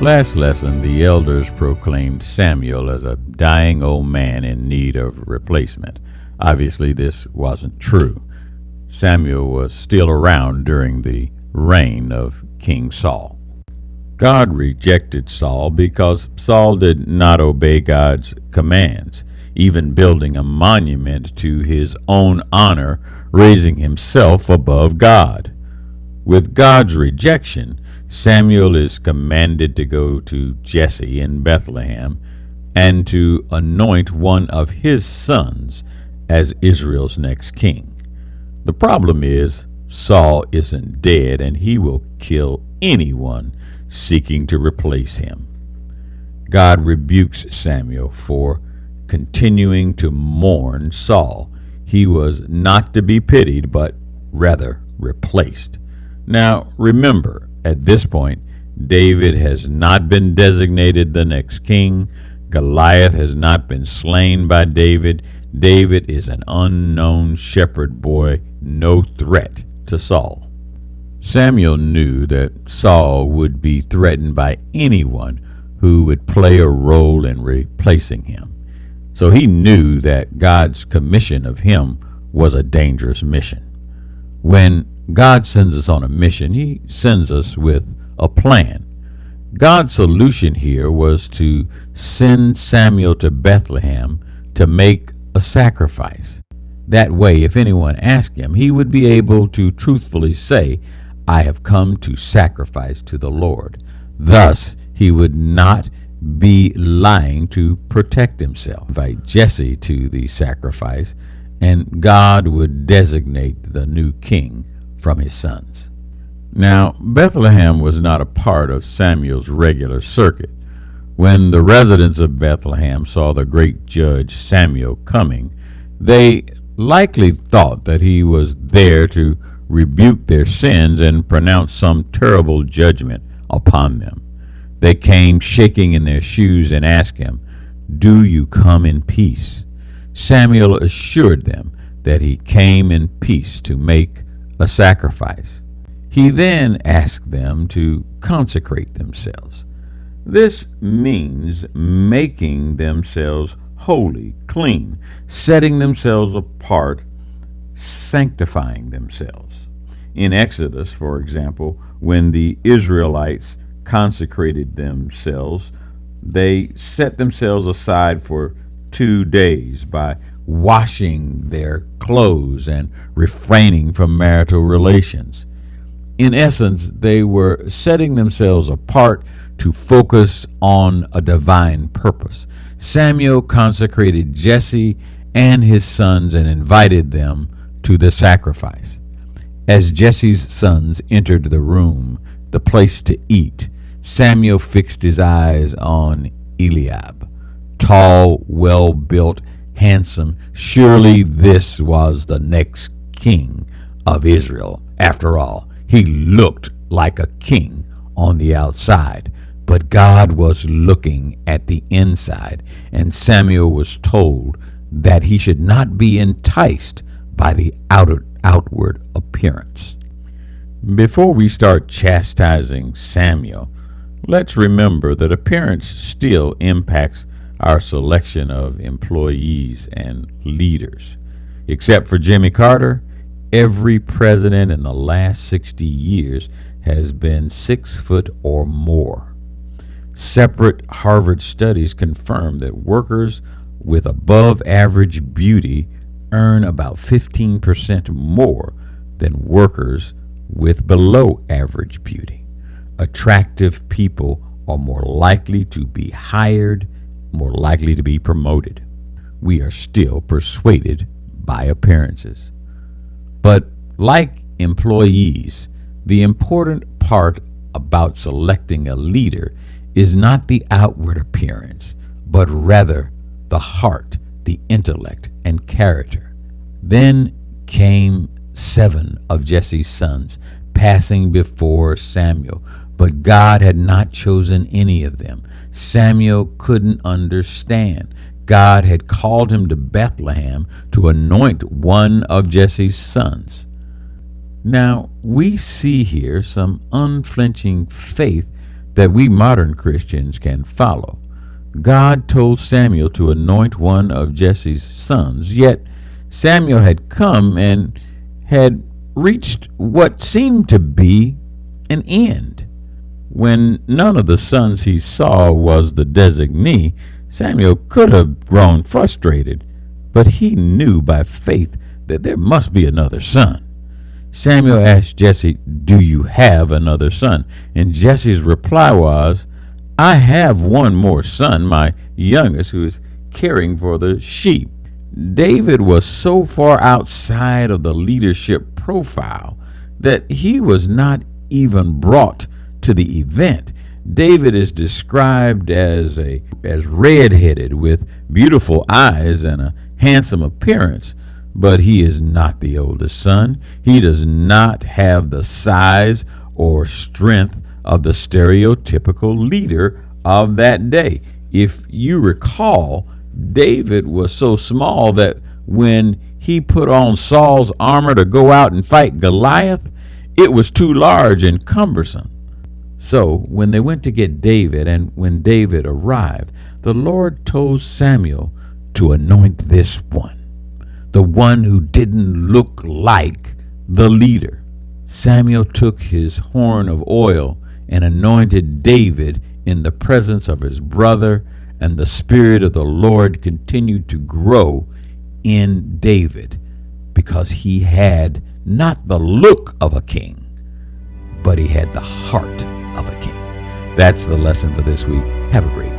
Last lesson, the elders proclaimed Samuel as a dying old man in need of replacement. Obviously, this wasn't true. Samuel was still around during the reign of King Saul. God rejected Saul because Saul did not obey God's commands, even building a monument to his own honor, raising himself above God. With God's rejection, Samuel is commanded to go to Jesse in Bethlehem and to anoint one of his sons as Israel's next king. The problem is, Saul isn't dead and he will kill anyone seeking to replace him. God rebukes Samuel for continuing to mourn Saul. He was not to be pitied, but rather replaced. Now, remember, at this point, David has not been designated the next king. Goliath has not been slain by David. David is an unknown shepherd boy, no threat to Saul. Samuel knew that Saul would be threatened by anyone who would play a role in replacing him. So he knew that God's commission of him was a dangerous mission. When God sends us on a mission, he sends us with a plan. God's solution here was to send Samuel to Bethlehem to make a sacrifice. That way, if anyone asked him, he would be able to truthfully say, "I have come to sacrifice to the Lord." Thus, he would not be lying to protect himself. Invite Jesse to the sacrifice, and God would designate the new king from his sons. Now, Bethlehem was not a part of Samuel's regular circuit. When the residents of Bethlehem saw the great judge Samuel coming, they likely thought that he was there to rebuke their sins and pronounce some terrible judgment upon them. They came shaking in their shoes and asked him, "Do you come in peace?" Samuel assured them that he came in peace to make a sacrifice. He then asked them to consecrate themselves. This means making themselves holy, clean, setting themselves apart, sanctifying themselves. In Exodus, for example, when the Israelites consecrated themselves, they set themselves aside for 2 days by washing their clothes and refraining from marital relations. In essence, they were setting themselves apart to focus on a divine purpose. Samuel consecrated Jesse and his sons and invited them to the sacrifice. As Jesse's sons entered the room, the place to eat, Samuel fixed his eyes on Eliab. Tall, well-built, handsome, surely this was the next king of Israel. After all, he looked like a king on the outside, but God was looking at the inside, and Samuel was told that he should not be enticed by the outward appearance. Before we start chastising Samuel, let's remember that appearance still impacts our selection of employees and leaders. Except for Jimmy Carter, every president in the last 60 years has been 6 foot or more. Separate Harvard studies confirm that workers with above average beauty earn about 15% more than workers with below average beauty. Attractive people are more likely to be hired, more likely to be promoted. We are still persuaded by appearances. But like employees, the important part about selecting a leader is not the outward appearance, but rather the heart, the intellect, and character. Then came 7 of Jesse's sons, passing before Samuel, but God had not chosen any of them. Samuel couldn't understand. God had called him to Bethlehem to anoint one of Jesse's sons. Now, we see here some unflinching faith that we modern Christians can follow. God told Samuel to anoint one of Jesse's sons, yet Samuel had come and had reached what seemed to be an end. When none of the sons he saw was the designee, Samuel could have grown frustrated, but he knew by faith that there must be another son. Samuel asked Jesse, "Do you have another son?" And Jesse's reply was, "I have one more son, my youngest, who is caring for the sheep." David was so far outside of the leadership profile that he was not even brought to the event. David is described as red-headed with beautiful eyes and a handsome appearance, but he is not the oldest son. He does not have the size or strength of the stereotypical leader of that day. If you recall, David was so small that when he put on Saul's armor to go out and fight Goliath, it was too large and cumbersome. So when they went to get David, and when David arrived, the Lord told Samuel to anoint this one, the one who didn't look like the leader. Samuel took his horn of oil and anointed David in the presence of his brother, and the Spirit of the Lord continued to grow in David because he had not the look of a king, but he had the heart of a king. That's the lesson for this week. Have a great